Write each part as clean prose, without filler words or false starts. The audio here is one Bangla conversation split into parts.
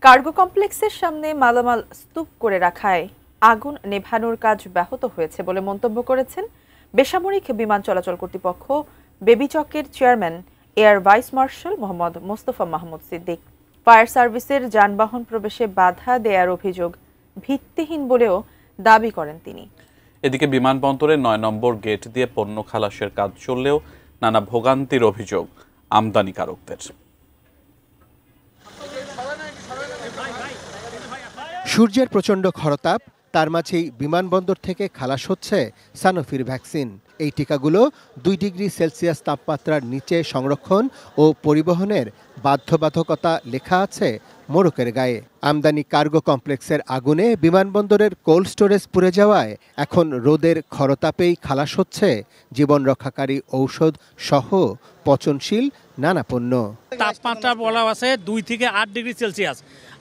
কার্গো কমপ্লেক্সের সামনে মালামাল স্তূপ করে রাখায় আগুন নেভানোর কাজ ব্যাহত হয়েছে বলে মন্তব্য করেছেন বেসামরিক বিমান চলাচল কর্তৃপক্ষ বেবিচকের chairman air vice marshal Mohammad Mostafa Mahmud Siddique. Fire সার্ভিসের যানবাহন প্রবেশে বাধা দেওয়ার অভিযোগ ভিত্তিহীন বলেও দাবি করেন তিনি। এদিকে বিমানবন্দরে ৯ নম্বর গেট দিয়ে পণ্য খালাসের কাজ চললেও নানা ভোগান্তির অভিযোগ আমদানিকারকদের। সূর্যের প্রচণ্ড খরতাপ, তার মাঝেই বিমানবন্দর থেকে খালাস হচ্ছে সানোফির ভ্যাকসিন। এই টিকাগুলো ২ ডিগ্রি সেলসিয়াস তাপমাত্রার নিচে সংরক্ষণ ও পরিবহনের বাধ্যবাধকতা লেখা আছে মোড়কের গায়ে। আমদানি কার্গো কমপ্লেক্সের আগুনে বিমানবন্দরের কোল্ড স্টোরেজ পুড়ে যাওয়ায় এখন রোদের খরতাপেই খালাস হচ্ছে জীবন রক্ষাকারী ঔষধ সহ পচনশীল নানা পণ্য। তাপমাত্রা বলা আছে ২ থেকে ৮ ডিগ্রি সেলসিয়াস।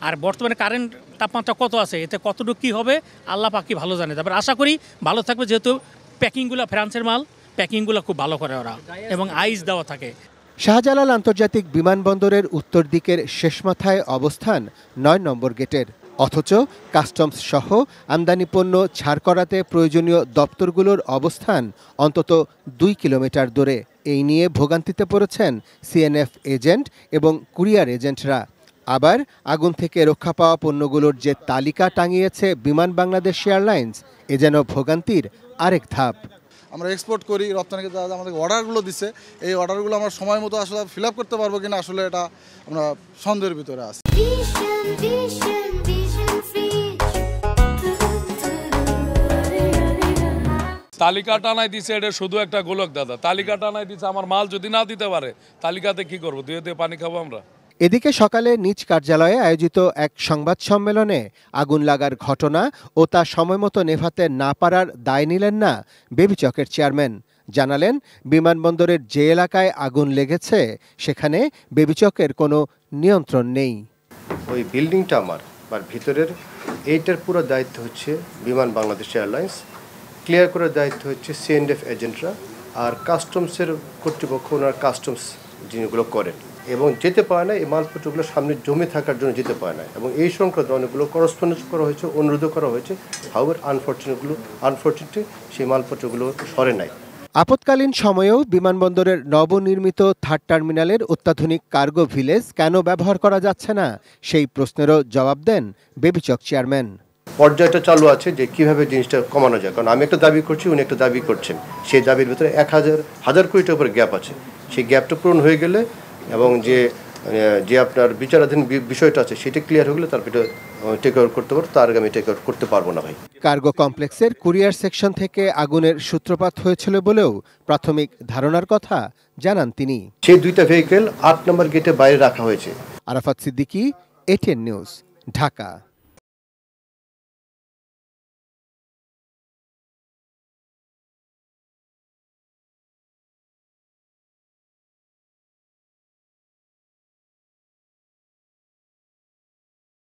আর বর্তমানে কারেন্ট তাপমাত্রা কত আছে, এতে কতটুকু কী হবে আল্লাহ পাক ভালো জানে। তারপর আশা করি ভালো থাকবে, যেহেতু প্যাকিংগুলো ফ্রান্সের মাল, প্যাকিংগুলো খুব ভালো করে ওরা এবং আইস দেওয়া থাকে। শাহজালাল আন্তর্জাতিক বিমানবন্দরের উত্তর দিকের শেষ মাথায় অবস্থান ৯ নম্বর গেটের, অথচ কাস্টমস সহ আমদানি পণ্য ছাড় করাতে প্রয়োজনীয় দপ্তরগুলোর অবস্থান অন্তত ২ কিলোমিটার দূরে। এই নিয়ে ভোগান্তিতে পড়েছেন সিএনএফ এজেন্ট এবং কুরিয়ার এজেন্টরা। আবার আগুন থেকে রক্ষা পাওয়া পণ্যগুলোর যে তালিকা টাঙিয়েছে বিমান বাংলাদেশ এয়ারলাইন্স, এ যেন ভোগান্তির আরেক ধাপ। আমরা এক্সপোর্ট করি, রপ্তানিকে যারা আমাদের অর্ডারগুলো দিচ্ছে, এই অর্ডারগুলো আমরা সময় মতো আসলে ফিল আপ করতে পারবো কিনা, আসলে এটা আমরা সন্দেহের ভিতরে আছি। তালিকা টানাই দিছে, এটা শুধু একটা গোলক দাদা। তালিকা টানাই দিছে, আমার মাল যদি না দিতে পারে তালিকাতে কি করবো? দিয়ে পানি খাবো আমরা। এদিকে সকালে নিজ কার্যালয়ে আয়োজিত এক সংবাদ সম্মেলনে আগুন লাগার ঘটনা ও তা সময়মতো নেভাতে না পারার দায় নিলেন না বেবিচকের চেয়ারম্যান। জানালেন, বিমানবন্দরের যে এলাকায় আগুন লেগেছে সেখানে বেবিচকের কোনো নিয়ন্ত্রণ নেই। ওই বিল্ডিংটা আমার ভিতরের, এইটার পুরো দায়িত্ব হচ্ছে বিমান বাংলাদেশ এয়ারলাইন্স, ক্লিয়ার করার দায়িত্ব হচ্ছে সিএনএফ এজেন্টরা, আর কাস্টমসের কর্তৃপক্ষ ওনার কাস্টমস জিনিসগুলো করেন এবং যেতে পারে না। এই মালপত্রগুলো সামনে জমে থাকার জন্য যেতে পারে না এবং এই সংক্রান্ত অনেকগুলো করসপন্ডেন্স করা হয়েছে, অনুরোধ করা হয়েছে। হাউএভার আনফরচুনেটলি সেই মালপত্রগুলো সরে নাই। আপৎকালীন সময়েও বিমানবন্দরের নবনির্মিত থার্ড টার্মিনালের অত্যাধুনিক কার্গো ভিলেজ কেন ব্যবহার করা যাচ্ছে না, সেই প্রশ্নেরও জবাব দেন বেবিচক চেয়ারম্যান। পর্যায়টা চালু আছে যে কিভাবে জিনিসটা কমানো যায়, কারণ আমি একটা দাবি করছি, উনি একটা দাবি করছেন। সেই দাবির ভিতরে ১,০০০ কোটি টাকার উপরে গ্যাপ আছে। সেই গ্যাপটা পূরণ হয়ে গেলে এবং যে আপনার বিচারাধীন বিষয়টা আছে সেটা ক্লিয়ার হয়ে গেলে তারপরে টেক ওভার করতে পারবো, তার আগে আমি টেক ওভার করতে পারবো না ভাই। কার্গো কমপ্লেক্সের কুরিয়ার সেকশন থেকে আগুনের সূত্রপাত হয়েছিল বলেও প্রাথমিক ধারণার কথা জানান তিনি। সেই ২টা ভেহিকেল ৮ নম্বর গেটে বাইরে রাখা হয়েছে। Arafat Siddiqui, ATN news, Dhaka.